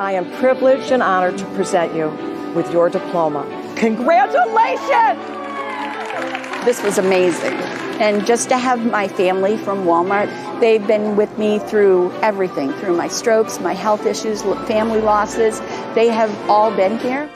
I am privileged and honored to present you with your diploma. Congratulations! This was amazing. And just to have my family from Walmart, they've been with me through everything, through my strokes, my health issues, family losses. They have all been here.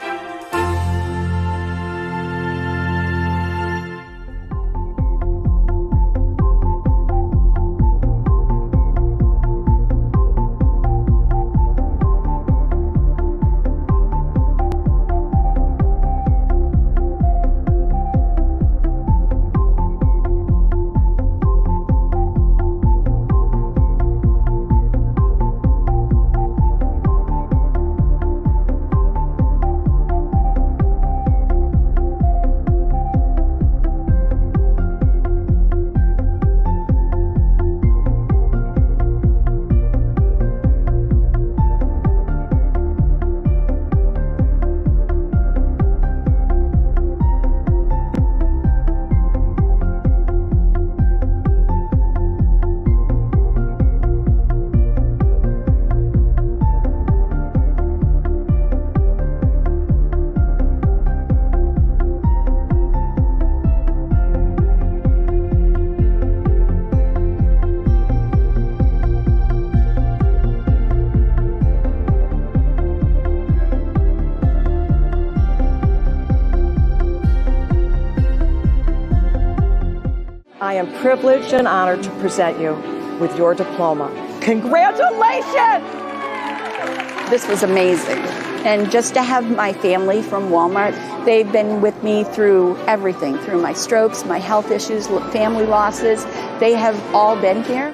I am privileged and honored to present you with your diploma. Congratulations! This was amazing. And just to have my family from Walmart, they've been with me through everything, through my strokes, my health issues, family losses. They have all been here.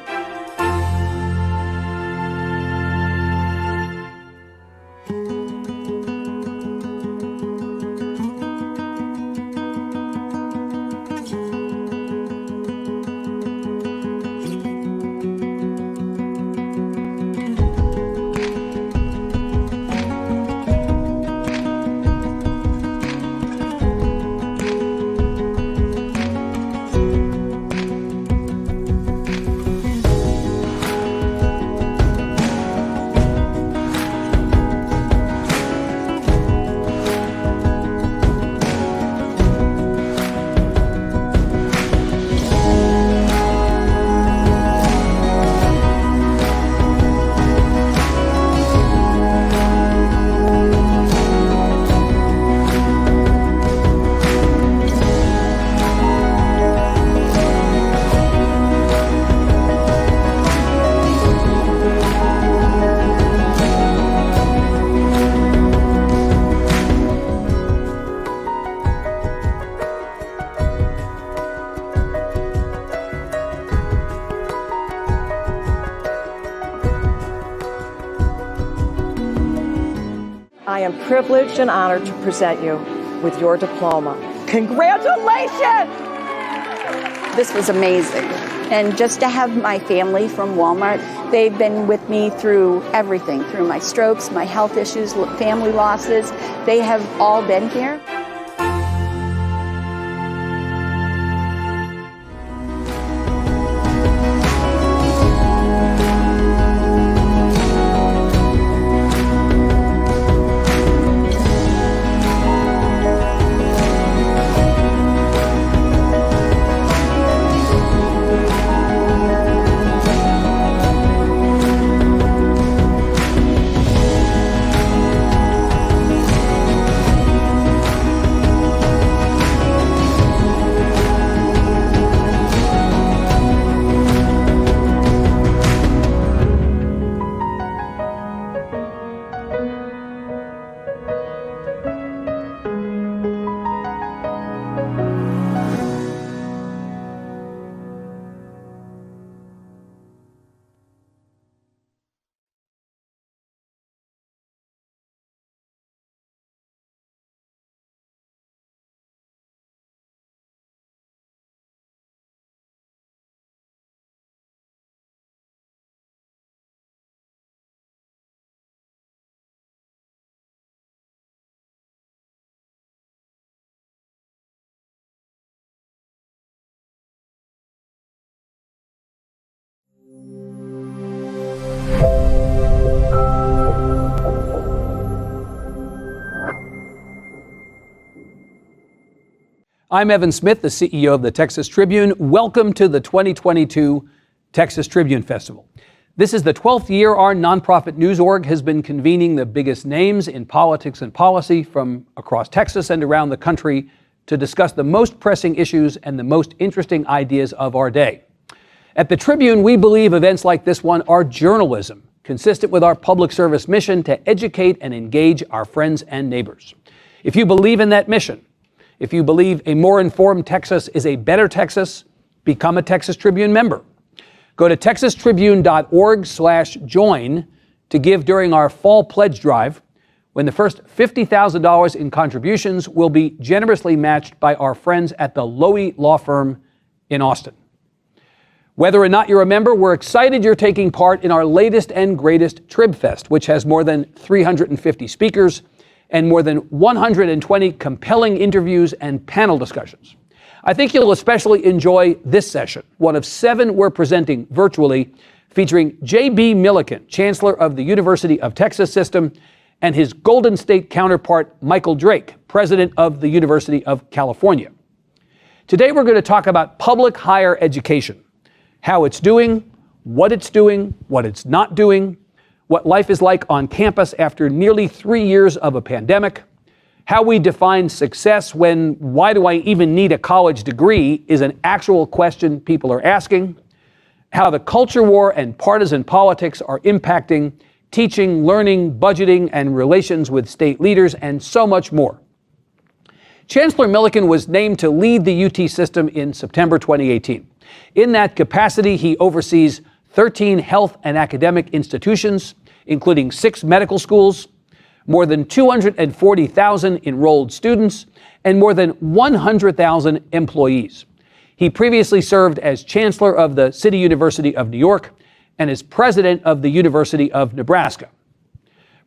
I am privileged and honored to present you with your diploma. Congratulations! This was amazing. And just to have my family from Walmart, they've been with me through everything, through my strokes, my health issues, family losses. They have all been here. I'm Evan Smith, the CEO of the Texas Tribune. Welcome to the 2022 Texas Tribune Festival. This is the 12th year our nonprofit news org has been convening the biggest names in politics and policy from across Texas and around the country to discuss the most pressing issues and the most interesting ideas of our day. At the Tribune, we believe events like this one are journalism, consistent with our public service mission to educate and engage our friends and neighbors. If you believe in that mission, if you believe a more informed Texas is a better Texas, become a Texas Tribune member. Go to texastribune.org/join to give during our fall pledge drive, when the first $50,000 in contributions will be generously matched by our friends at the Lowy Law Firm in Austin. Whether or not you're a member, we're excited you're taking part in our latest and greatest Trib Fest, which has more than 350 speakers and more than 120 compelling interviews and panel discussions. I think you'll especially enjoy this session, one of 7 we're presenting virtually, featuring J.B. Milliken, Chancellor of the University of Texas System, and his Golden State counterpart, Michael Drake, President of the University of California. Today we're going to talk about public higher education, how it's doing, what it's not doing, what life is like on campus after nearly 3 years of a pandemic, how we define success when why do I even need a college degree is an actual question people are asking, how the culture war and partisan politics are impacting teaching, learning, budgeting, and relations with state leaders, and so much more. Chancellor Milliken was named to lead the UT system in September 2018. In that capacity, he oversees 13 health and academic institutions, including 6 medical schools, more than 240,000 enrolled students, and more than 100,000 employees. He previously served as Chancellor of the City University of New York and as President of the University of Nebraska.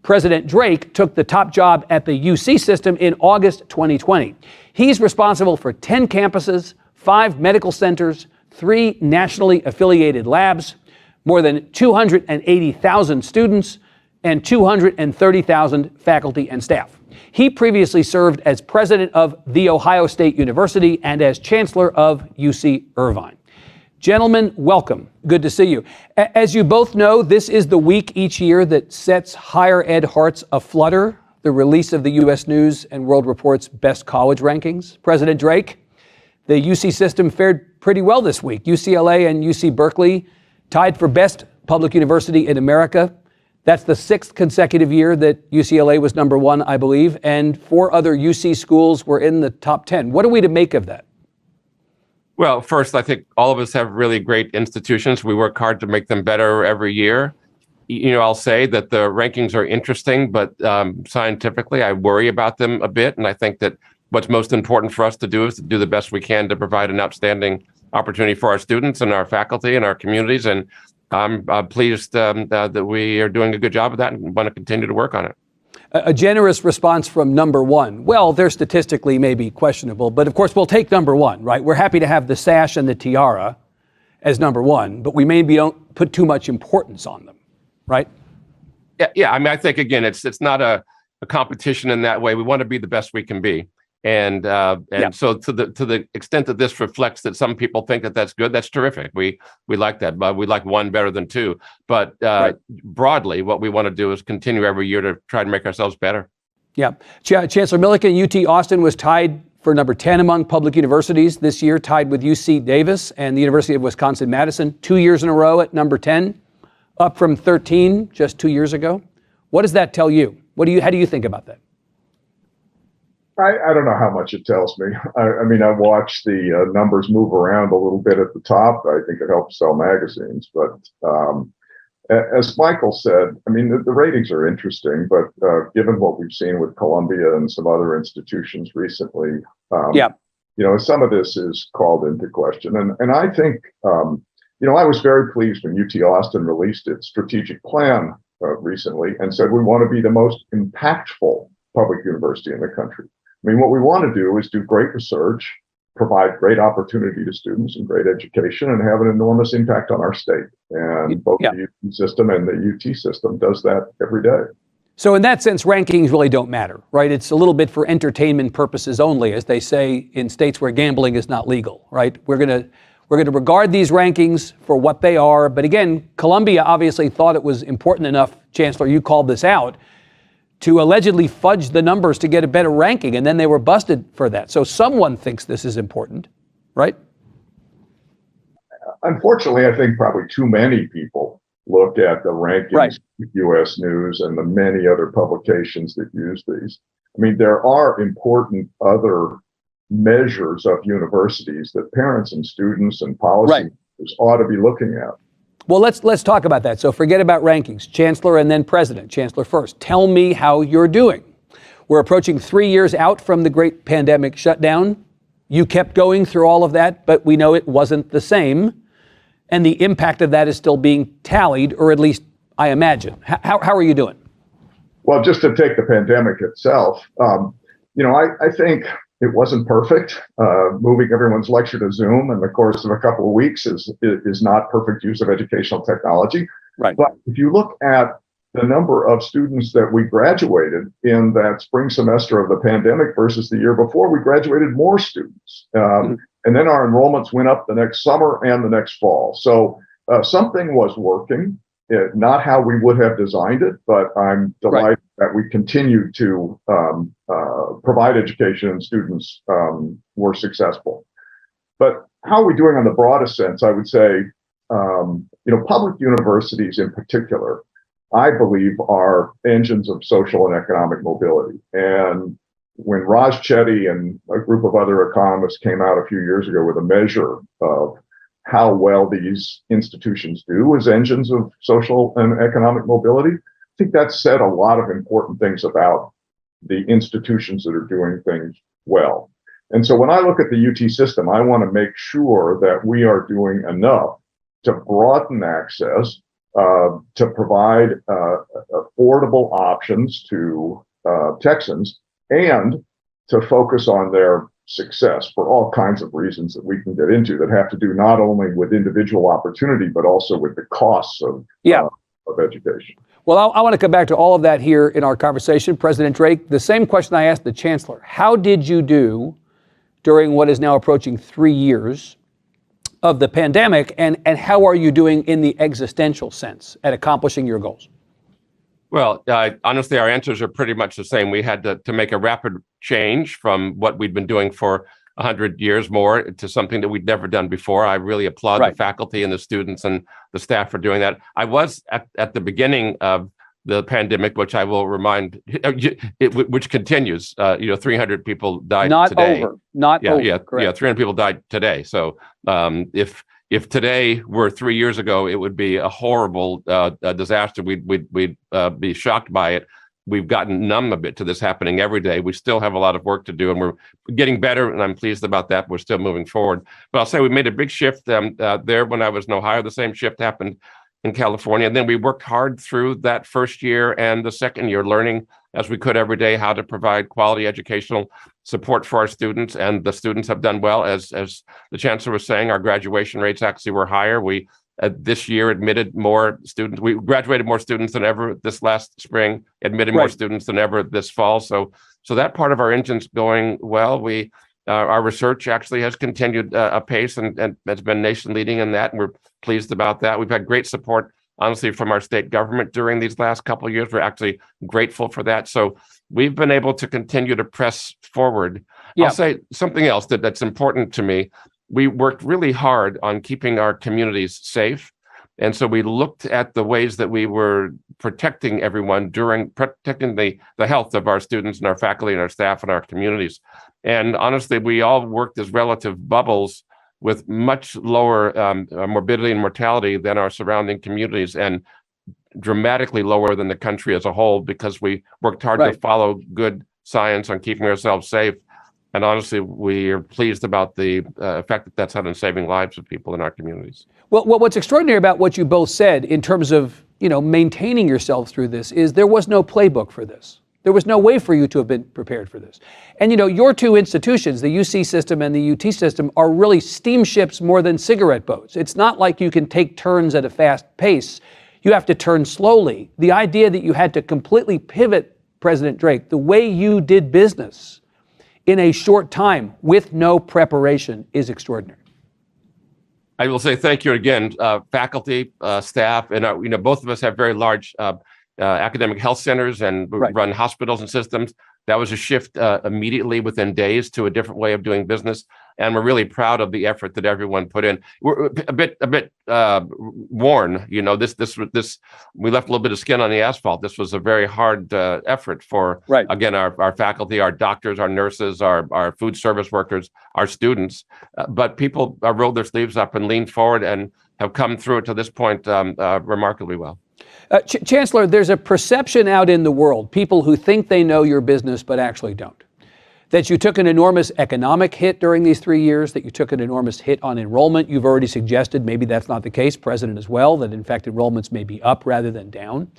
President Drake took the top job at the UC system in August 2020. He's responsible for 10 campuses, 5 medical centers, 3 nationally affiliated labs, more than 280,000 students, and 230,000 faculty and staff. He previously served as president of The Ohio State University and as chancellor of UC Irvine. Gentlemen, welcome. Good to see you. As you both know, this is the week each year that sets higher ed hearts aflutter, the release of the U.S. News and World Report's best college rankings. President Drake, the UC system fared pretty well this week. UCLA and UC Berkeley tied for best public university in America. That's the 6th consecutive year that UCLA was number 1, I believe, and 4 other UC schools were in the top 10. What are we to make of that? Well, first, I think all of us have really great institutions. We work hard to make them better every year. You know, I'll say that the rankings are interesting, but scientifically, I worry about them a bit. And I think that what's most important for us to do is to do the best we can to provide an outstanding opportunity for our students and our faculty and our communities. And I'm pleased that we are doing a good job of that and want to continue to work on it. A generous response from number 1. Well, they're statistically maybe questionable, but of course we'll take number 1, right? We're happy to have the sash and the tiara as number 1, but we maybe don't put too much importance on them, right? Yeah. I mean, I think, again, it's not a competition in that way. We want to be the best we can be. And so to the extent that this reflects that some people think that that's good, that's terrific. We like that, but we like 1 better than 2. But right. Broadly, what we want to do is continue every year to try to make ourselves better. Yeah. Chancellor Milliken, UT Austin was tied for number 10 among public universities this year, tied with UC Davis and the University of Wisconsin-Madison 2 years in a row at number 10, up from 13 just 2 years ago. What does that tell you? How do you think about that? I don't know how much it tells me. I mean, I watched the numbers move around a little bit at the top. I think it helps sell magazines. But as Michael said, I mean, the ratings are interesting. But given what we've seen with Columbia and some other institutions recently, you know, some of this is called into question. And I think, you know, I was very pleased when UT Austin released its strategic plan recently and said we want to be the most impactful public university in the country. I mean, what we want to do is do great research, provide great opportunity to students and great education, and have an enormous impact on our state. And both the UT system and the UT system does that every day. So in that sense, rankings really don't matter, right? It's a little bit for entertainment purposes only, as they say in states where gambling is not legal, right? We're going to regard these rankings for what they are. But again, Columbia obviously thought it was important enough, Chancellor, you called this out, to allegedly fudge the numbers to get a better ranking, and then they were busted for that. So someone thinks this is important, right? Unfortunately, I think probably too many people look at the rankings, Right. of U.S. News and the many other publications that use these. I mean, there are important other measures of universities that parents and students and policymakers ought to be looking at. Well, let's talk about that. So forget about rankings. Chancellor and then President. Chancellor first. Tell me how you're doing. We're approaching 3 years out from the great pandemic shutdown. You kept going through all of that, but we know it wasn't the same. And the impact of that is still being tallied, or at least I imagine. How are you doing? Well, just to take the pandemic itself, I think it wasn't perfect. Moving everyone's lecture to Zoom in the course of a couple of weeks is not perfect use of educational technology. Right. But if you look at the number of students that we graduated in that spring semester of the pandemic versus the year before, we graduated more students. And then our enrollments went up the next summer and the next fall. So something was working, not how we would have designed it, but I'm delighted that we continued to provide education and students were successful. But how are we doing on the broadest sense? I would say, public universities in particular, I believe, are engines of social and economic mobility. And when Raj Chetty and a group of other economists came out a few years ago with a measure of how well these institutions do as engines of social and economic mobility, I think that said a lot of important things about the institutions that are doing things well. And so when I look at the UT system, I want to make sure that we are doing enough to broaden access, to provide affordable options to Texans, and to focus on their success for all kinds of reasons that we can get into that have to do not only with individual opportunity, but also with the costs of education. Well, I want to come back to all of that here in our conversation. President Drake, the same question I asked the Chancellor. How did you do during what is now approaching 3 years of the pandemic, and how are you doing in the existential sense at accomplishing your goals? Well, honestly, our answers are pretty much the same. We had to make a rapid change from what we'd been doing for 100 years more to something that we'd never done before. I really applaud the faculty and the students and the staff for doing that. I was at the beginning of the pandemic, which I will remind, which continues. 300 people died today. Not over. Correct. 300 people died today. So if today were 3 years ago, it would be a horrible disaster. We'd be shocked by it. We've gotten numb a bit to this happening every day. We still have a lot of work to do, and we're getting better, and I'm pleased about that. We're still moving forward. But I'll say we made a big shift there when I was in Ohio. The same shift happened in California. And then we worked hard through that first year and the second year, learning as we could every day how to provide quality educational support for our students. And the students have done well. As the Chancellor was saying, our graduation rates actually were higher. We this year admitted more students. We graduated more students than ever this last spring, admitted more students than ever this fall. So that part of our engine's going well. Our research actually has continued apace and has been nation leading in that, and we're pleased about that. We've had great support, honestly, from our state government during these last couple of years. We're actually grateful for that. So we've been able to continue to press forward. Yeah. I'll say something else that's important to me. We worked really hard on keeping our communities safe. And so we looked at the ways that we were protecting everyone protecting the health of our students and our faculty and our staff and our communities. And honestly, we all worked as relative bubbles with much lower morbidity and mortality than our surrounding communities, and dramatically lower than the country as a whole, because we worked hard to follow good science on keeping ourselves safe. And honestly, we are pleased about the effect that that's had on saving lives of people in our communities. Well, what's extraordinary about what you both said in terms of, maintaining yourself through this is there was no playbook for this. There was no way for you to have been prepared for this. And, your two institutions, the UC system and the UT system, are really steamships more than cigarette boats. It's not like you can take turns at a fast pace. You have to turn slowly. The idea that you had to completely pivot, President Drake, the way you did business in a short time with no preparation is extraordinary. I will say thank you again, faculty, staff, and both of us have very large academic health centers and run hospitals and systems. That was a shift immediately within days to a different way of doing business, and we're really proud of the effort that everyone put in. We're a bit worn, we left a little bit of skin on the asphalt. This was a very hard effort for again our faculty, our doctors, our nurses, our food service workers, our students. But people rolled their sleeves up and leaned forward and have come through it to this point remarkably well. Chancellor, there's a perception out in the world, people who think they know your business but actually don't, that you took an enormous economic hit during these 3 years, that you took an enormous hit on enrollment. You've already suggested maybe that's not the case, President as well, that in fact enrollments may be up rather than down,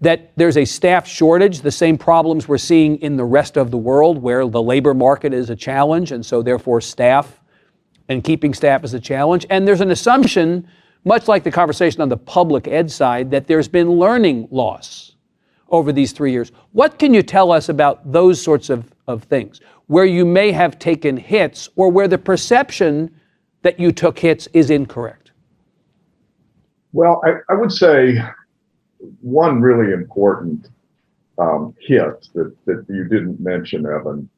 that there's a staff shortage, the same problems we're seeing in the rest of the world where the labor market is a challenge and so therefore staff and keeping staff is a challenge. And there's an assumption, much like the conversation on the public ed side, that there's been learning loss over these 3 years. What can you tell us about those sorts of things, where you may have taken hits or where the perception that you took hits is incorrect? Well, I would say one really important hit that you didn't mention, Evan,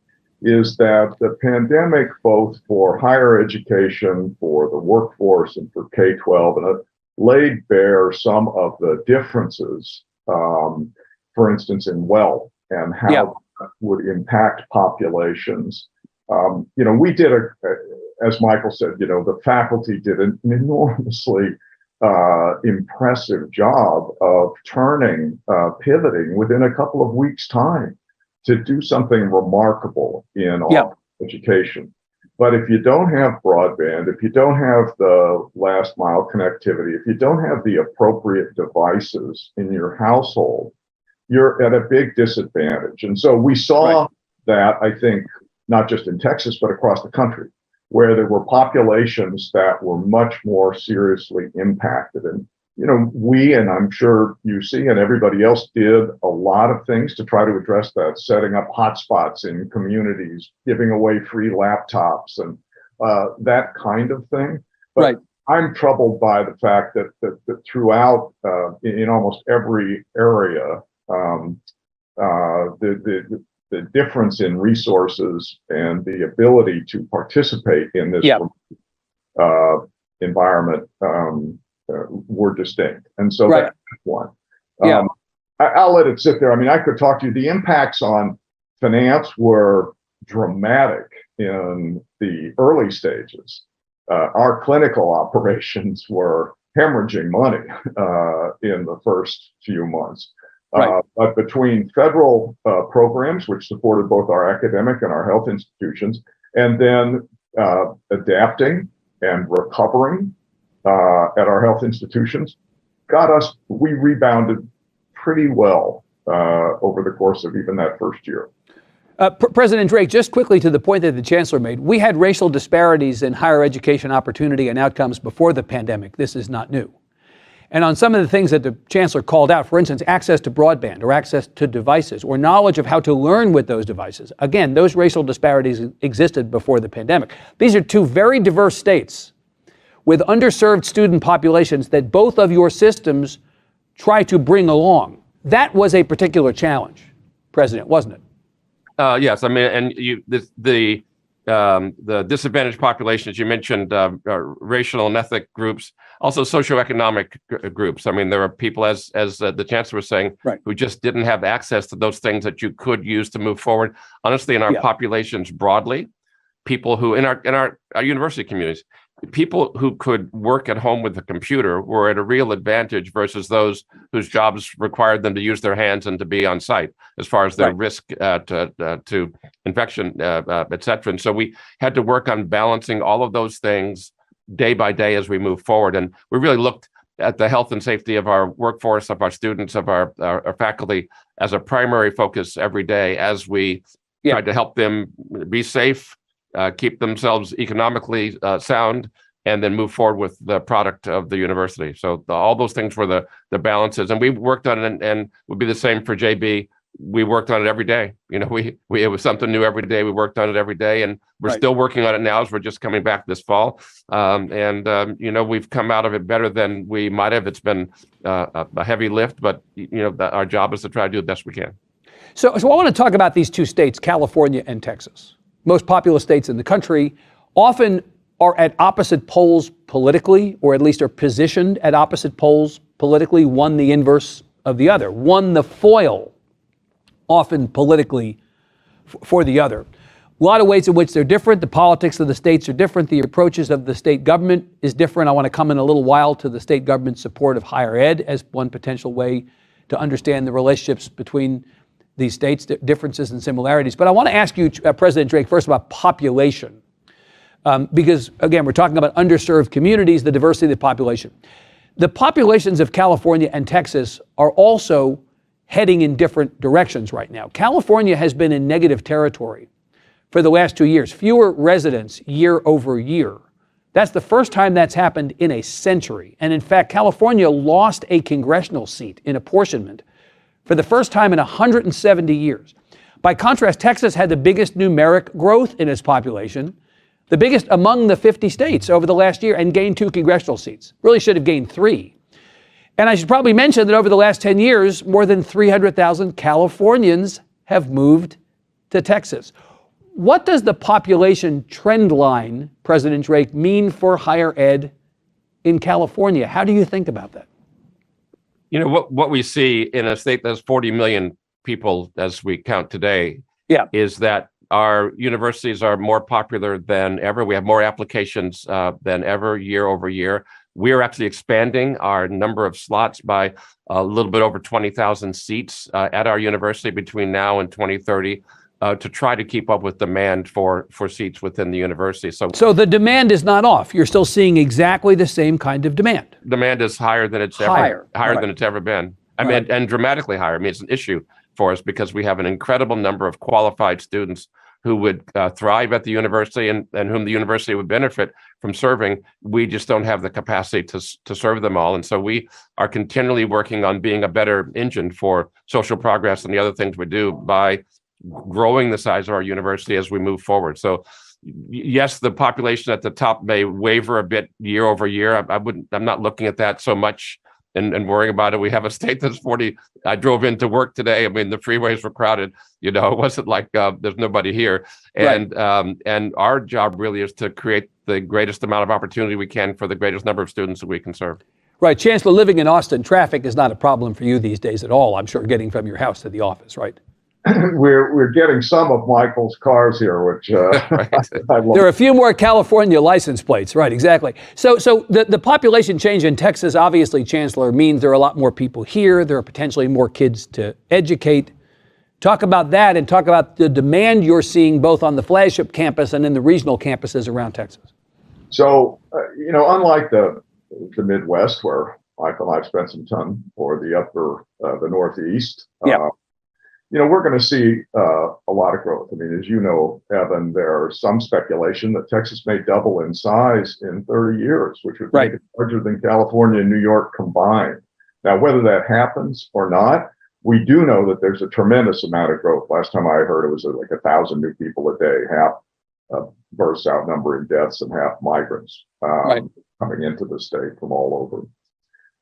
is that the pandemic, both for higher education, for the workforce, and for K-12, and it laid bare some of the differences, for instance, in wealth and how that would impact populations. We did, as Michael said, the faculty did an enormously impressive job of pivoting within a couple of weeks' time to do something remarkable in education. But if you don't have broadband, if you don't have the last mile connectivity, if you don't have the appropriate devices in your household, you're at a big disadvantage. And so we saw that, I think, not just in Texas, but across the country, where there were populations that were much more seriously impacted. And we, and I'm sure you see, and everybody else did a lot of things to try to address that, setting up hotspots in communities, giving away free laptops and that kind of thing. But I'm troubled by the fact that throughout, in almost every area, the difference in resources and the ability to participate in this environment were distinct. And so that's one. I'll let it sit there. I mean, I could talk to you. The impacts on finance were dramatic in the early stages. Our clinical operations were hemorrhaging money in the first few months. But between federal programs, which supported both our academic and our health institutions, and then adapting and recovering at our health institutions, we rebounded pretty well over the course of even that first year. President Drake, just quickly to the point that the Chancellor made, we had racial disparities in higher education opportunity and outcomes before the pandemic. This is not new. And on some of the things that the Chancellor called out, for instance, access to broadband or access to devices or knowledge of how to learn with those devices. Again, those racial disparities existed before the pandemic. These are two very diverse states with underserved student populations that both of your systems try to bring along. That was a particular challenge, President, wasn't it? Yes, I mean, and the disadvantaged populations you mentioned, racial and ethnic groups, also socioeconomic groups. I mean, there are people, as the Chancellor was saying, who just didn't have access to those things that you could use to move forward. Honestly, in our populations broadly, people who in our university communities, people who could work at home with a computer were at a real advantage versus those whose jobs required them to use their hands and to be on site as far as their risk to infection, et cetera. And so we had to work on balancing all of those things day by day as we move forward. And we really looked at the health and safety of our workforce, of our students, of our faculty as a primary focus every day as we tried to help them be safe, keep themselves economically sound, and then move forward with the product of the university. So all those things were the balances, and we worked on it, and would be the same for JB. We worked on it every day. You know, it was something new every day. We worked on it every day, and we're still working on it now as we're just coming back this fall. You know, we've come out of it better than we might have. It's been a heavy lift, but you know, our job is to try to do the best we can. So I want to talk about these two states, California and Texas, most populous states in the country, often are at opposite poles politically, or at least are positioned at opposite poles politically, one the inverse of the other, one the foil often politically for the other. A lot of ways in which they're different. The politics of the states are different. The approaches of the state government is different. I want to come in a little while to the state government's support of higher ed as one potential way to understand the relationships between these states, differences and similarities. But I want to ask you, President Drake, first about population. Because, again, we're talking about underserved communities, the diversity of the population. The populations of California and Texas are also heading in different directions right now. California has been in negative territory for the last 2 years, fewer residents year over year. That's the first time that's happened in a century. And in fact, California lost a congressional seat in apportionment for the first time in 170 years. By contrast, Texas had the biggest numeric growth in its population, the biggest among the 50 states over the last year, and gained 2 congressional seats. Really should have gained 3. And I should probably mention that over the last 10 years, more than 300,000 Californians have moved to Texas. What does the population trend line, President Drake, mean for higher ed in California? How do you think about that? You know, what we see in a state that's 40 million people as we count today, is that our universities are more popular than ever. We have more applications than ever year over year. We are actually expanding our number of slots by a little bit over 20,000 seats at our university between now and 2030 to try to keep up with demand for seats within the university. So the demand is not off. You're still seeing exactly the same kind of demand. Demand is higher than it's ever than it's ever been. I mean, and dramatically higher. I mean, it's an issue for us because we have an incredible number of qualified students who would thrive at the university and whom the university would benefit from serving. We just don't have the capacity to serve them all. And so we are continually working on being a better engine for social progress and the other things we do by growing the size of our university as we move forward. So yes, the population at the top may waver a bit year over year. I'm not looking at that so much and worrying about it. We have a state that's 40. I drove into work today. I mean, the freeways were crowded. You know, it wasn't like there's nobody here. And our job really is to create the greatest amount of opportunity we can for the greatest number of students that we can serve. Right. Chancellor, living in Austin, traffic is not a problem for you these days at all. I'm sure getting from your house to the office, right? We're getting some of Michael's cars here, which I love. There are a few more California license plates, right? Exactly. So the population change in Texas, obviously, Chancellor, means there are a lot more people here. There are potentially more kids to educate. Talk about that and talk about the demand you're seeing both on the flagship campus and in the regional campuses around Texas. So, you know, unlike the Midwest, where Michael and I've spent some time, or the Northeast. You know, we're going to see a lot of growth. I mean, as you know, Evan, there's some speculation that Texas may double in size in 30 years, which would make it larger than California and New York combined. Now, whether that happens or not, we do know that there's a tremendous amount of growth. Last time I heard it was like 1,000 new people a day, half births outnumbering deaths and half migrants coming into the state from all over.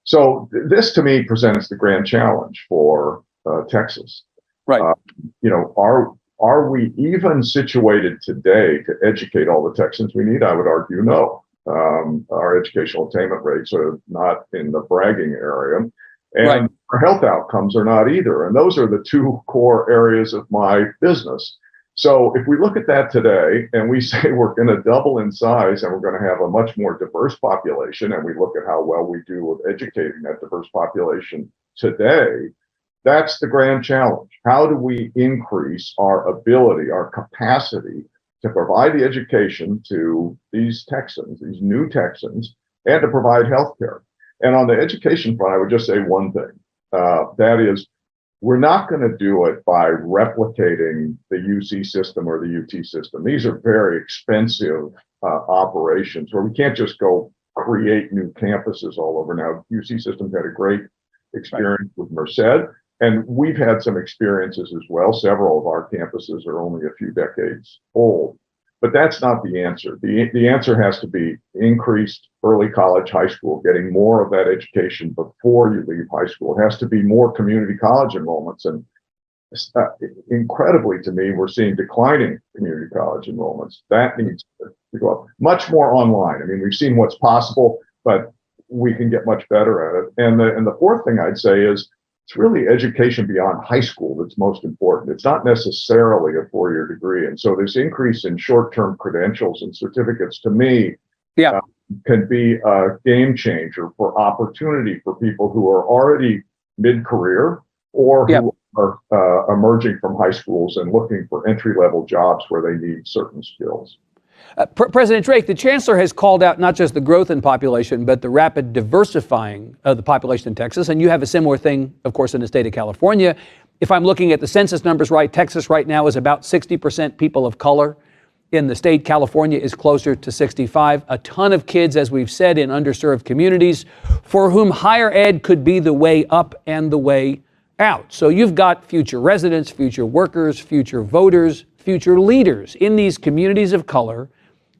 So this, to me, presents the grand challenge for Texas. Right. You know, are we even situated today to educate all the Texans we need? I would argue no. Our educational attainment rates are not in the bragging area, and our health outcomes are not either. And those are the 2 core areas of my business. So if we look at that today and we say we're going to double in size and we're going to have a much more diverse population, and we look at how well we do with educating that diverse population today, that's the grand challenge. How do we increase our ability, our capacity to provide the education to these Texans, these new Texans, and to provide health care? And on the education front, I would just say one thing. That is, we're not going to do it by replicating the UC system or the UT system. These are very expensive operations where we can't just go create new campuses all over. Now, UC Systems had a great experience with Merced, and we've had some experiences as well. Several of our campuses are only a few decades old, but that's not the answer. The answer has to be increased early college, high school, getting more of that education before you leave high school. It has to be more community college enrollments. And incredibly to me, we're seeing declining community college enrollments. That needs to go up. Much more online. I mean, we've seen what's possible, but we can get much better at it. And the fourth thing I'd say is it's really education beyond high school that's most important. It's not necessarily a four-year degree. And so this increase in short-term credentials and certificates, to me, can be a game changer for opportunity for people who are already mid-career or who are emerging from high schools and looking for entry-level jobs where they need certain skills. President Drake, the chancellor has called out not just the growth in population, but the rapid diversifying of the population in Texas. And you have a similar thing, of course, in the state of California. If I'm looking at the census numbers right, Texas right now is about 60% people of color. In the state, California is closer to 65. A ton of kids, as we've said, in underserved communities for whom higher ed could be the way up and the way out. So you've got future residents, future workers, future voters, future leaders in these communities of color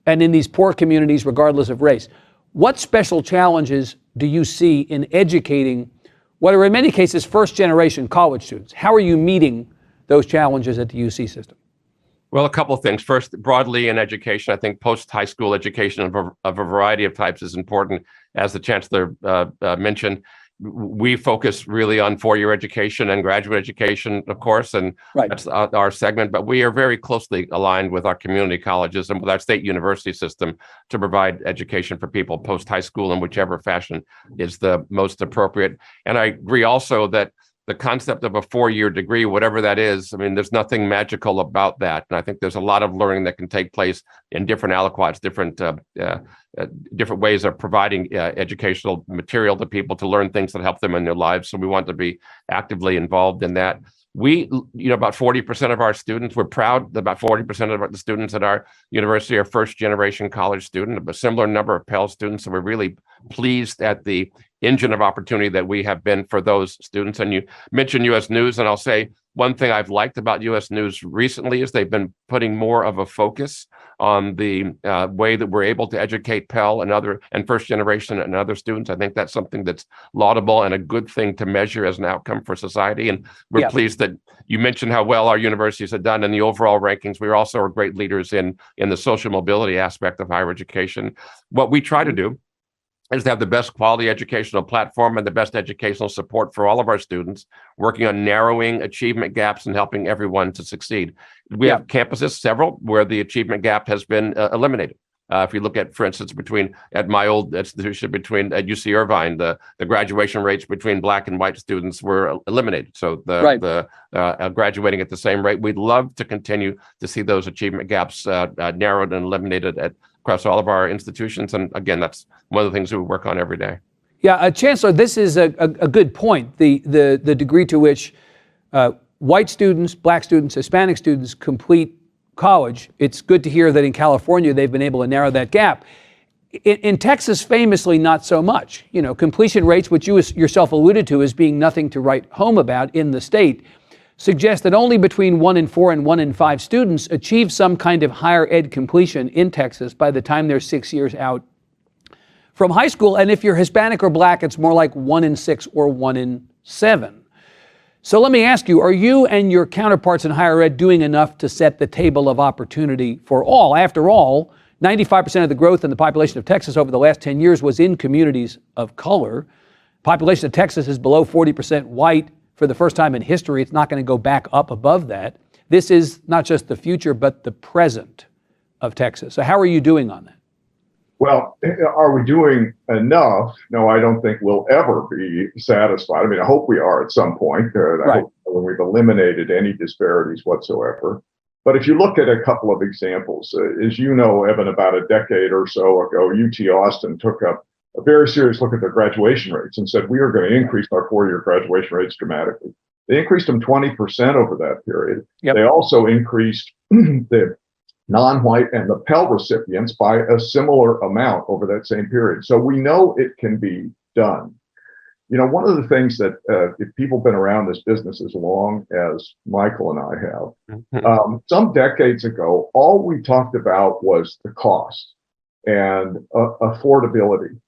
and in these poor communities, regardless of race. What special challenges do you see in educating what are in many cases first-generation college students? How are you meeting those challenges at the UC system? Well, a couple of things. First, broadly in education, I think post-high school education of a variety of types is important. As the chancellor mentioned, we focus really on four-year education and graduate education, of course, and that's our segment. But we are very closely aligned with our community colleges and with our state university system to provide education for people post-high school in whichever fashion is the most appropriate. And I agree also that the concept of a four-year degree, whatever that is, I mean, there's nothing magical about that. And I think there's a lot of learning that can take place in different aliquots, different ways of providing educational material to people to learn things that help them in their lives. So we want to be actively involved in that. We, about 40% of our students, we're proud that about 40% of the students at our university are first-generation college students, a similar number of Pell students. So we're really pleased at the engine of opportunity that we have been for those students. And you mentioned U.S. News, and I'll say one thing I've liked about U.S. News recently is they've been putting more of a focus on the way that we're able to educate Pell and first generation and other students. I think that's something that's laudable and a good thing to measure as an outcome for society. And we're pleased that you mentioned how well our universities have done in the overall rankings. We also are great leaders in the social mobility aspect of higher education. What we try to do is to have the best quality educational platform and the best educational support for all of our students, working on narrowing achievement gaps and helping everyone to succeed. We have campuses, several, where the achievement gap has been eliminated. If you look at, for instance, at my old institution, at UC Irvine, the graduation rates between Black and white students were eliminated. So the graduating at the same rate. We'd love to continue to see those achievement gaps narrowed and eliminated across all of our institutions. And again, that's one of the things we work on every day. Yeah, Chancellor, this is a good point. The degree to which white students, Black students, Hispanic students complete college. It's good to hear that in California they've been able to narrow that gap. In Texas, famously, not so much. Completion rates, which you yourself alluded to as being nothing to write home about in the state, suggest that only between 1 in 4 and 1 in 5 students achieve some kind of higher ed completion in Texas by the time they're 6 years out from high school. And if you're Hispanic or Black, it's more like 1 in 6 or 1 in 7. So let me ask you, are you and your counterparts in higher ed doing enough to set the table of opportunity for all? After all, 95% of the growth in the population of Texas over the last 10 years was in communities of color. Population of Texas is below 40% white for the first time in history. It's not going to go back up above that. This is not just the future, but the present of Texas. So how are you doing on that? Well, are we doing enough? No, I don't think we'll ever be satisfied. I mean, I hope we are at some point. I hope when we've eliminated any disparities whatsoever. But if you look at a couple of examples, as you know, Evan, about a decade or so ago, UT Austin took a very serious look at their graduation rates and said, we are going to increase our four-year graduation rates dramatically. They increased them 20% over that period. They also increased the non-white and the Pell recipients by a similar amount over that same period. So we know it can be done. You know, one of the things that if people have been around this business as long as Michael and I have, some decades ago, all we talked about was the cost and affordability.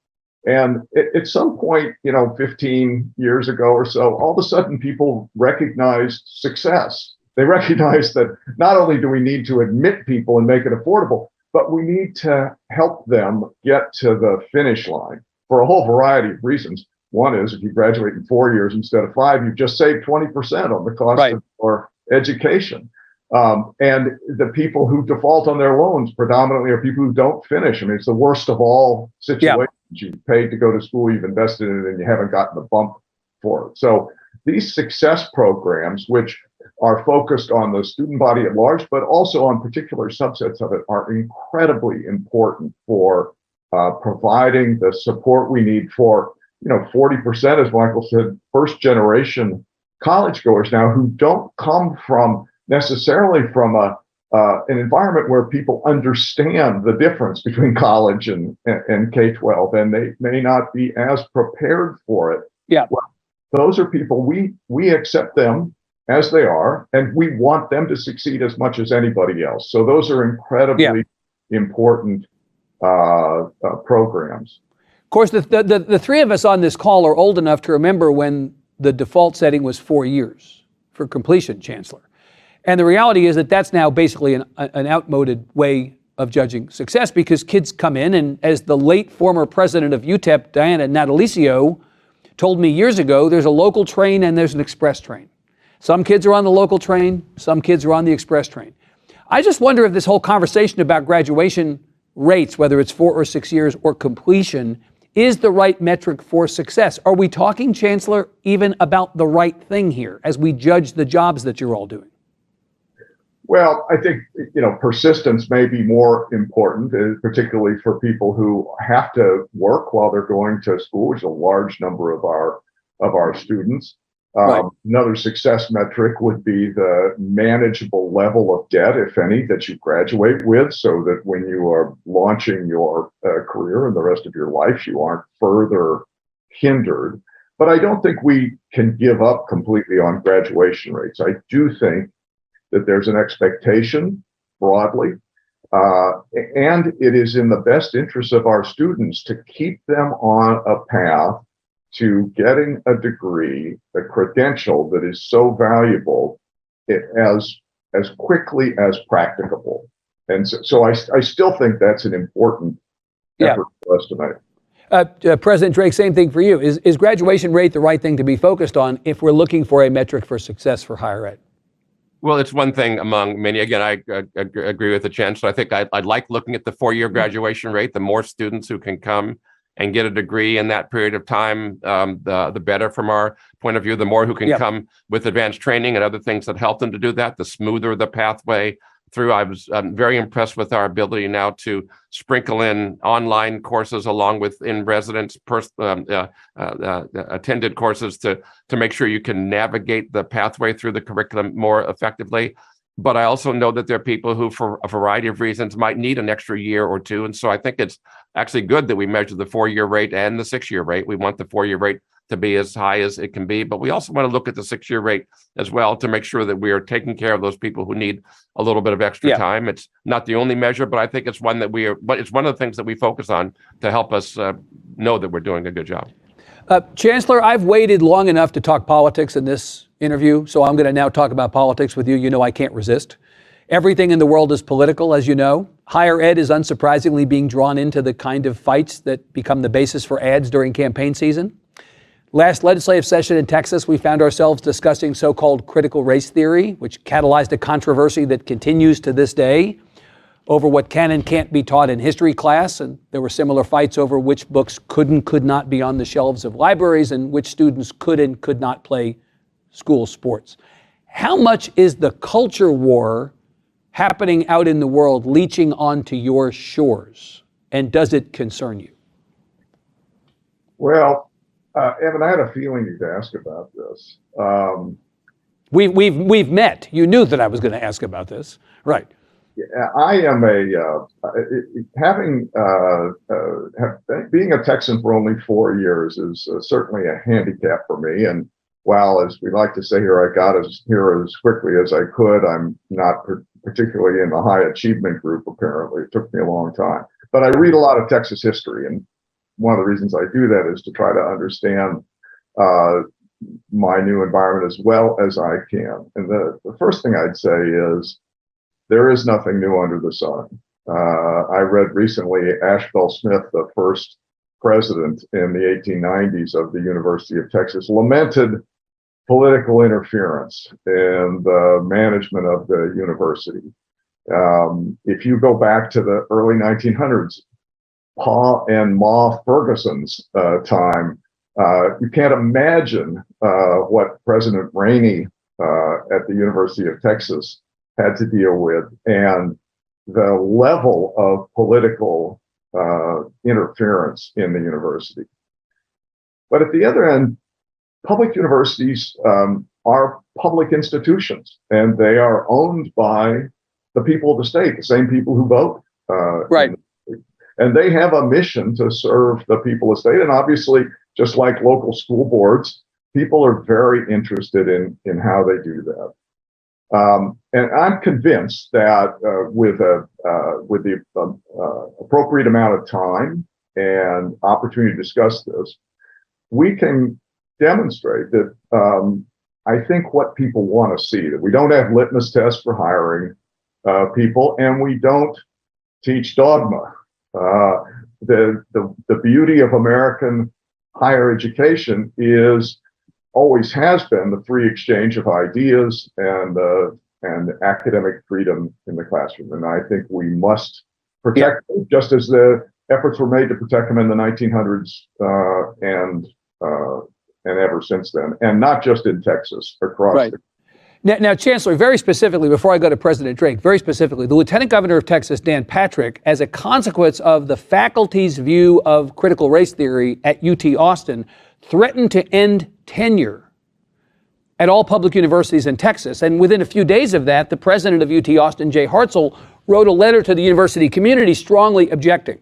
And at some point, 15 years ago or so, all of a sudden people recognized success. They recognized that not only do we need to admit people and make it affordable, but we need to help them get to the finish line for a whole variety of reasons. One is if you graduate in 4 years instead of 5, you've just saved 20% on the cost of your education. And the people who default on their loans predominantly are people who don't finish. I mean, it's the worst of all situations. You've paid to go to school, you've invested in it, and you haven't gotten the bump for it. So these success programs, which are focused on the student body at large, but also on particular subsets of it, are incredibly important for providing the support we need for 40%, as Michael said, first generation college goers now who don't come from necessarily from an environment where people understand the difference between college and K-12, and they may not be as prepared for it. Yeah. Well, those are people, we accept them as they are, and we want them to succeed as much as anybody else. So those are incredibly important programs. Of course, the three of us on this call are old enough to remember when the default setting was 4 years for completion, Chancellor. And the reality is that that's now basically an outmoded way of judging success, because kids come in, and as the late former president of UTEP, Diana Natalicio, told me years ago, there's a local train and there's an express train. Some kids are on the local train, some kids are on the express train. I just wonder if this whole conversation about graduation rates, whether it's 4 or 6 years or completion, is the right metric for success. Are we talking, Chancellor, even about the right thing here as we judge the jobs that you're all doing? Well, I think, persistence may be more important, particularly for people who have to work while they're going to school, which is a large number of our students. Right. Another success metric would be the manageable level of debt, if any, that you graduate with, so that when you are launching your career and the rest of your life, you aren't further hindered. But I don't think we can give up completely on graduation rates. I do think that there's an expectation broadly, and it is in the best interest of our students to keep them on a path to getting a degree, a credential that is so valuable as quickly as practicable. And so I still think that's an important effort for us to make. President Drake, same thing for you. Is graduation rate the right thing to be focused on if we're looking for a metric for success for higher ed? Well, it's one thing among many. Again, I agree with the Chancellor. I think I'd like looking at the 4-year graduation rate. The more students who can come and get a degree in that period of time, the better from our point of view. The more who can come with advanced training and other things that help them to do that, the smoother the pathway through. I'm very impressed with our ability now to sprinkle in online courses along with in-residence attended courses to make sure you can navigate the pathway through the curriculum more effectively. But I also know that there are people who, for a variety of reasons, might need an extra year or two. And so I think it's actually good that we measure the 4-year rate and the 6-year rate. We want the 4-year rate to be as high as it can be, but we also want to look at the 6-year rate as well to make sure that we are taking care of those people who need a little bit of extra time. It's not the only measure, but I think it's one that it's one of the things that we focus on to help us know that we're doing a good job. Chancellor, I've waited long enough to talk politics in this interview, so I'm going to now talk about politics with you. You know I can't resist. Everything in the world is political, as you know. Higher ed is unsurprisingly being drawn into the kind of fights that become the basis for ads during campaign season. Last legislative session in Texas, we found ourselves discussing so-called critical race theory, which catalyzed a controversy that continues to this day over what can and can't be taught in history class. And there were similar fights over which books could and could not be on the shelves of libraries and which students could and could not play school sports. How much is the culture war happening out in the world leaching onto your shores? And does it concern you? Well, Evan, I had a feeling you'd ask about this. We've met. You knew that I was going to ask about this, right? I am being a Texan for only 4 years is certainly a handicap for me. And while, as we like to say here, I got here as quickly as I could, I'm not particularly in the high achievement group, apparently. It took me a long time. But I read a lot of Texas history, and one of the reasons I do that is to try to understand my new environment as well as I can. And the first thing I'd say is there is nothing new under the sun. I read recently Ashbel Smith, the first president in the 1890s of the University of Texas, lamented political interference in the management of the university. If you go back to the early 1900s, Pa and Ma Ferguson's time, you can't imagine what President Rainey at the University of Texas had to deal with, and the level of political interference in the university. But at the other end, public universities are public institutions, and they are owned by the people of the state, the same people who vote. Right. And they have a mission to serve the people of the state. And obviously, just like local school boards, people are very interested in how they do that. And I'm convinced that with the appropriate amount of time and opportunity to discuss this, we can demonstrate that I think what people want to see, that we don't have litmus tests for hiring people, and we don't teach dogma. The beauty of American higher education is always has been the free exchange of ideas and academic freedom in the classroom. And I think we must protect them, just as the efforts were made to protect them in the 1900s and ever since then, and not just in Texas, across right. Now, Chancellor, very specifically, before I go to President Drake, very specifically, the Lieutenant Governor of Texas, Dan Patrick, as a consequence of the faculty's view of critical race theory at UT Austin, threatened to end tenure at all public universities in Texas. And within a few days of that, the president of UT Austin, Jay Hartzell, wrote a letter to the university community strongly objecting,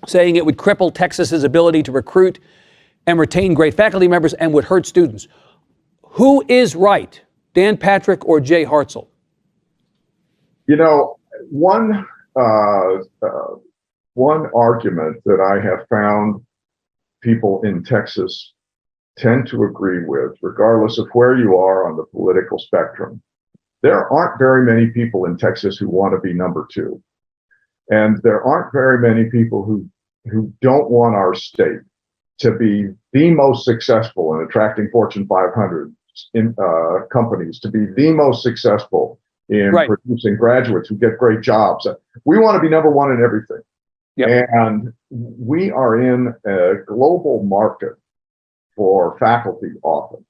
saying it would cripple Texas's ability to recruit and retain great faculty members and would hurt students. Who is right, Dan Patrick or Jay Hartzell? You know, one argument that I have found people in Texas tend to agree with, regardless of where you are on the political spectrum, there aren't very many people in Texas who want to be number two. And there aren't very many people who don't want our state to be the most successful in attracting Fortune 500 companies, to be the most successful in producing graduates who get great jobs. We want to be number one in everything. Yep. And we are in a global market for faculty often.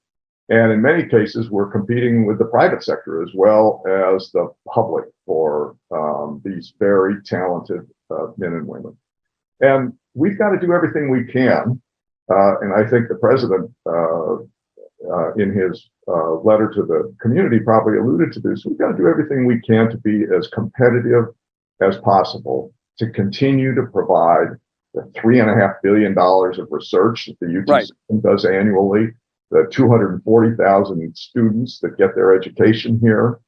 And in many cases, we're competing with the private sector as well as the public for these very talented men and women. And we've got to do everything we can. And I think the president, in his letter to the community, probably alluded to this. We've got to do everything we can to be as competitive as possible, to continue to provide the $3.5 billion of research that the UT system does annually, the 240,000 students that get their education here.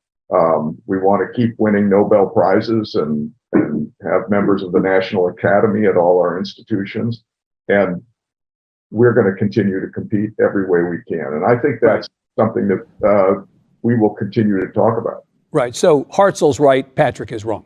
We want to keep winning Nobel Prizes and have members of the National Academy at all our institutions. And we're going to continue to compete every way we can. And I think that's something that we will continue to talk about. Right. So Hartzell's right, Patrick is wrong.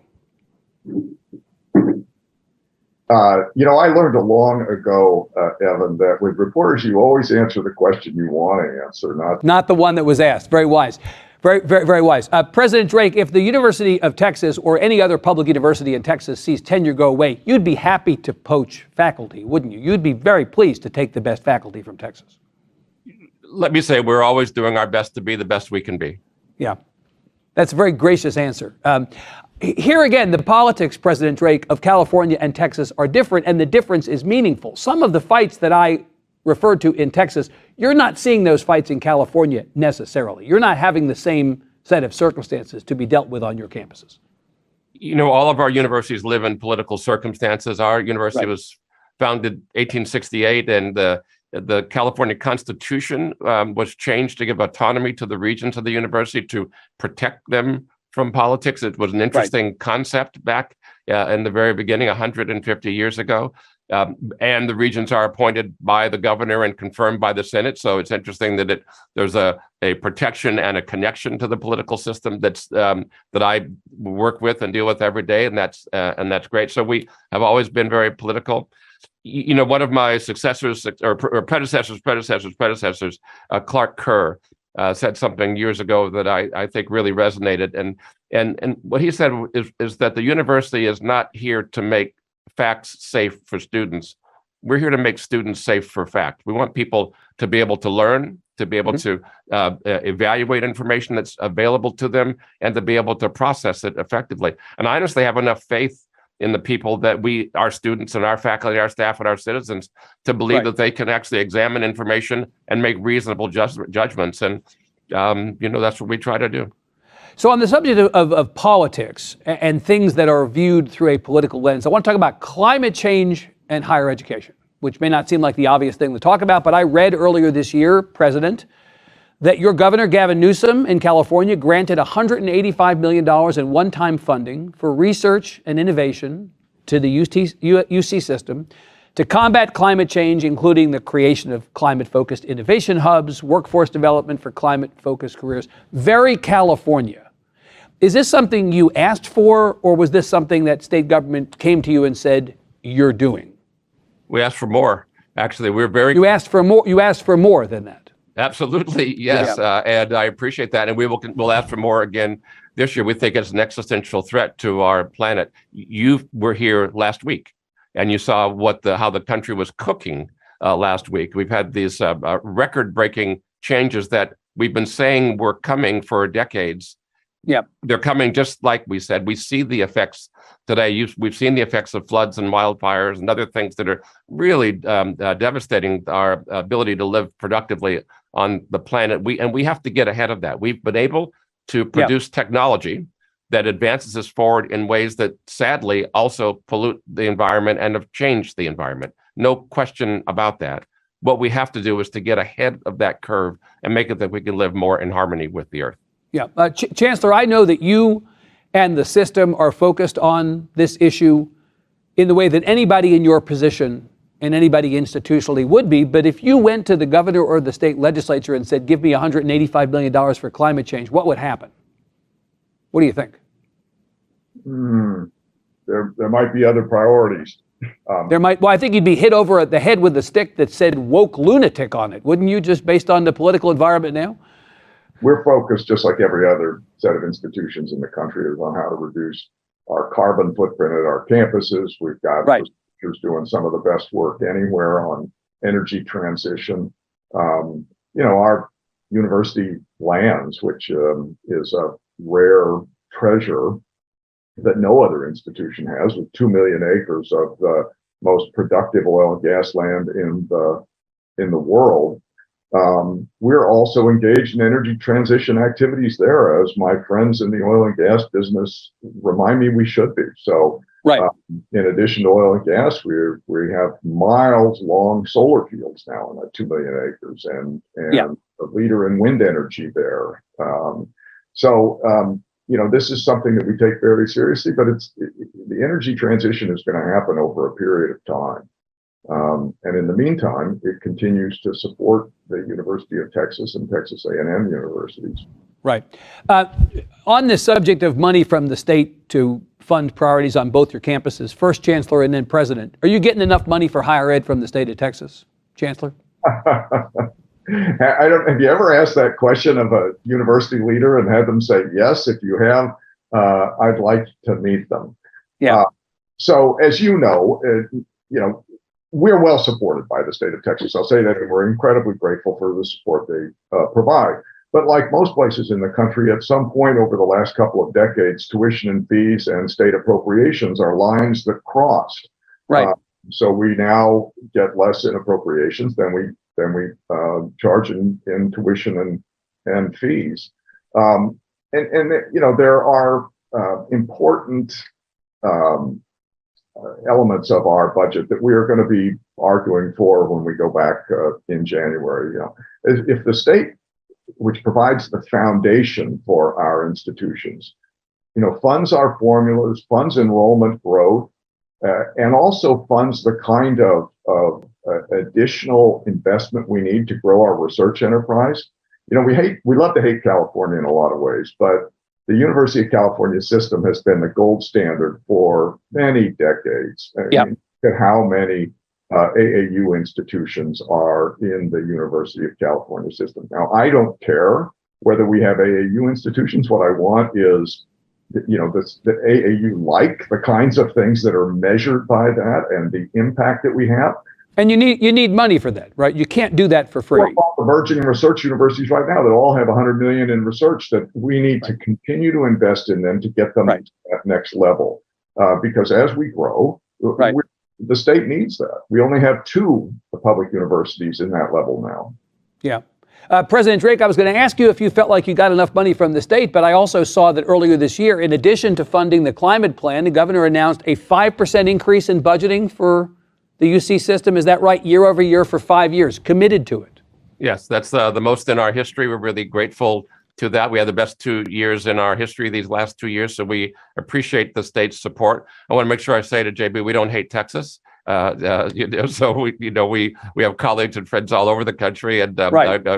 You know, I learned long ago, Evan, that with reporters, you always answer the question you want to answer, not the one that was asked. Very wise. Very, very, very wise. President Drake, if the University of Texas or any other public university in Texas sees tenure go away, you'd be happy to poach faculty, wouldn't you? You'd be very pleased to take the best faculty from Texas. Let me say, we're always doing our best to be the best we can be. Yeah, that's a very gracious answer. Here again, the politics, President Drake, of California and Texas are different, and the difference is meaningful. Some of the fights that I referred to in Texas, you're not seeing those fights in California necessarily. You're not having the same set of circumstances to be dealt with on your campuses. All of our universities live in political circumstances. Our university was founded 1868, and the California Constitution was changed to give autonomy to the regents of the university to protect them from politics. It was an interesting concept back in the very beginning, 150 years ago. And the regents are appointed by the governor and confirmed by the Senate. So it's interesting that there's a protection and a connection to the political system that I work with and deal with every day, and that's great. So we have always been very political. One of my successors or predecessors, Clark Kerr, said something years ago that I think really resonated, and what he said is that the university is not here to make facts safe for students. We're here to make students safe for fact. We want people to be able to learn, to be able to evaluate information that's available to them, and to be able to process it effectively. And I honestly have enough faith in the people that our students and our faculty, our staff, and our citizens to believe that they can actually examine information and make reasonable judgments. And, that's what we try to do. So on the subject of politics and things that are viewed through a political lens, I want to talk about climate change and higher education, which may not seem like the obvious thing to talk about, but I read earlier this year, President, that your governor, Gavin Newsom, in California, granted $185 million in one-time funding for research and innovation to the UC system to combat climate change, including the creation of climate-focused innovation hubs, workforce development for climate-focused careers. Very California. Is this something you asked for, or was this something that state government came to you and said, you're doing? We asked for more. Actually, You asked for more. You asked for more than that. Absolutely, yes, and I appreciate that, and we'll ask for more again this year. We think it's an existential threat to our planet. You were here last week, and you saw how the country was cooking last week. We've had these record-breaking changes that we've been saying were coming for decades. Yeah, they're coming just like we said. We see the effects today. We've seen the effects of floods and wildfires and other things that are really devastating our ability to live productively on the planet. We have to get ahead of that. We've been able to produce technology that advances us forward in ways that sadly also pollute the environment and have changed the environment. No question about that. What we have to do is to get ahead of that curve and make it that we can live more in harmony with the earth. Yeah, Chancellor, I know that you and the system are focused on this issue in the way that anybody in your position and anybody institutionally would be. But if you went to the governor or the state legislature and said, give me $185 million for climate change, what would happen? What do you think? There might be other priorities. Well, I think you'd be hit over the head with a stick that said woke lunatic on it, wouldn't you, just based on the political environment now? We're focused, just like every other set of institutions in the country, is on how to reduce our carbon footprint at our campuses. We've got researchers doing some of the best work anywhere on energy transition. Our university lands, which is a rare treasure that no other institution has, with 2 million acres of the most productive oil and gas land in the world. We're also engaged in energy transition activities there, as my friends in the oil and gas business remind me we should be. So, in addition to oil and gas, we have miles-long solar fields now on that 2 million acres, and a leader in wind energy there. This is something that we take very seriously, but the energy transition is going to happen over a period of time. And in the meantime, it continues to support the University of Texas and Texas A&M universities. Right. On the subject of money from the state to fund priorities on both your campuses, first Chancellor and then President, are you getting enough money for higher ed from the state of Texas, Chancellor? Have you ever asked that question of a university leader and had them say, yes, if you have, I'd like to meet them. Yeah. So as you know, we're well supported by the state of Texas. I'll say that, and we're incredibly grateful for the support they provide. But like most places in the country, at some point over the last couple of decades, tuition and fees and state appropriations are lines that crossed. Right. So we now get less in appropriations than we charge in tuition and fees. There are important elements of our budget that we are going to be arguing for when we go back in January. If the state, which provides the foundation for our institutions, funds our formulas, funds enrollment growth, and also funds the kind of additional investment we need to grow our research enterprise. We love to hate California in a lot of ways, but the University of California system has been the gold standard for many decades. Yep. Look at how many AAU institutions are in the University of California system. Now, I don't care whether we have AAU institutions. What I want is, the AAU like the kinds of things that are measured by that and the impact that we have. And you need money for that, right? You can't do that for free. All the emerging research universities right now that all have $100 million in research that we need to continue to invest in them to get them to that next level. Because as we grow, the state needs that. We only have 2 public universities in that level now. Yeah. President Drake, I was going to ask you if you felt like you got enough money from the state, but I also saw that earlier this year, in addition to funding the climate plan, the governor announced a 5% increase in budgeting for the UC system. Is that right? Year over year for 5 years, committed to it. Yes, that's the most in our history. We're really grateful to that. We had the best 2 years in our history these last 2 years, so we appreciate the state's support. I want to make sure I say to JB, we don't hate Texas. So we have colleagues and friends all over the country, and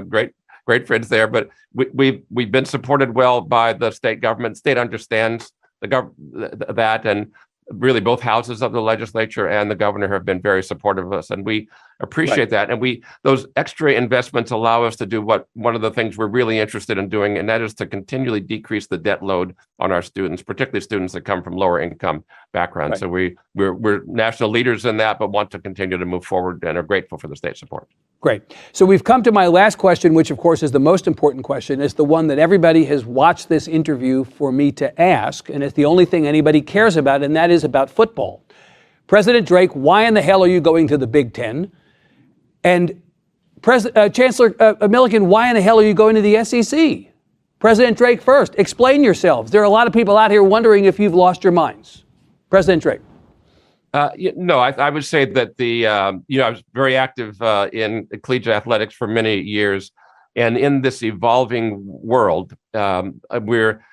great friends there. But we've been supported well by the state government. State understands that, and really both houses of the legislature and the governor have been very supportive of us, and we appreciate that. And those extra investments allow us to do one of the things we're really interested in doing, and that is to continually decrease the debt load on our students, particularly students that come from lower income backgrounds. So we're national leaders in that, but want to continue to move forward and are grateful for the state support. Great. So we've come to my last question, which of course is the most important question. It's the one that everybody has watched this interview for me to ask, and it's the only thing anybody cares about, and that is about football. President Drake, why in the hell are you going to the Big Ten? And Chancellor Milliken, why in the hell are you going to the SEC? President Drake first, explain yourselves. There are a lot of people out here wondering if you've lost your minds. President Drake. No, I would say that I was very active in collegiate athletics for many years. And in this evolving world, we're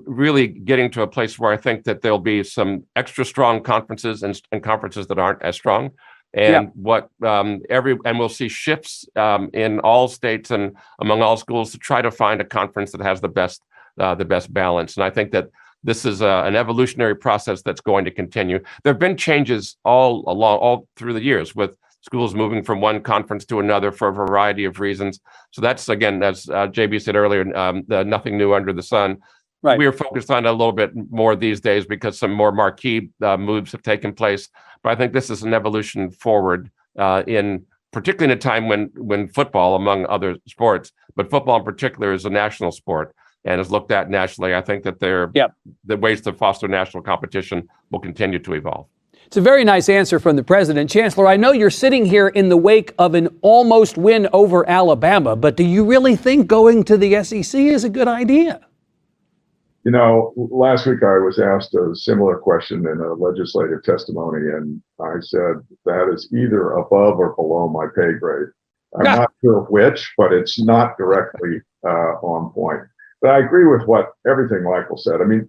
really getting to a place where I think that there'll be some extra strong conferences and conferences that aren't as strong. And and we'll see shifts in all states and among all schools to try to find a conference that has the best balance. And I think that this is an evolutionary process that's going to continue. There have been changes all through the years, with schools moving from one conference to another for a variety of reasons. So that's, again, as JB said earlier, nothing new under the sun. Right. We are focused on it a little bit more these days because some more marquee moves have taken place. But I think this is an evolution forward, particularly in a time when football, among other sports, but football in particular, is a national sport and is looked at nationally. I think that the ways to foster national competition will continue to evolve. It's a very nice answer from the president. Chancellor, I know you're sitting here in the wake of an almost win over Alabama, but do you really think going to the SEC is a good idea? Last week I was asked a similar question in a legislative testimony, and I said that is either above or below my pay grade. I'm not sure which, but it's not directly on point. But I agree with everything Michael said. I mean,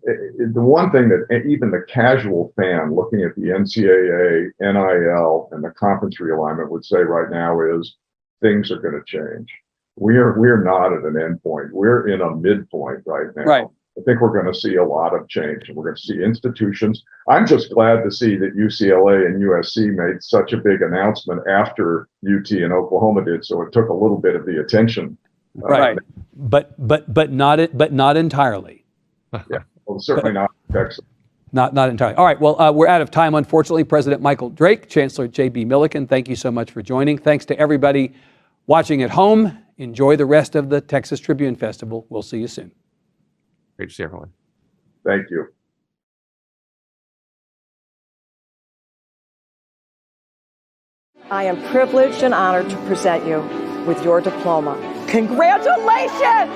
the one thing that even the casual fan looking at the NCAA, NIL, and the conference realignment would say right now is things are going to change. We're not at an end point. We're in a midpoint right now. Right. I think we're going to see a lot of change, and we're going to see institutions. I'm just glad to see that UCLA and USC made such a big announcement after UT and Oklahoma did, so it took a little bit of the attention. Right, but not entirely. Yeah, well, certainly not Texas. Not entirely. All right. Well, we're out of time, unfortunately. President Michael Drake, Chancellor J.B. Milliken, thank you so much for joining. Thanks to everybody watching at home. Enjoy the rest of the Texas Tribune Festival. We'll see you soon. Great to see everyone. Thank you. I am privileged and honored to present you with your diploma. Congratulations!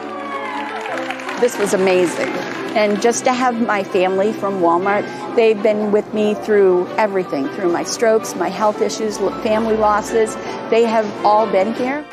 This was amazing. And just to have my family from Walmart, they've been with me through everything, through my strokes, my health issues, family losses. They have all been here.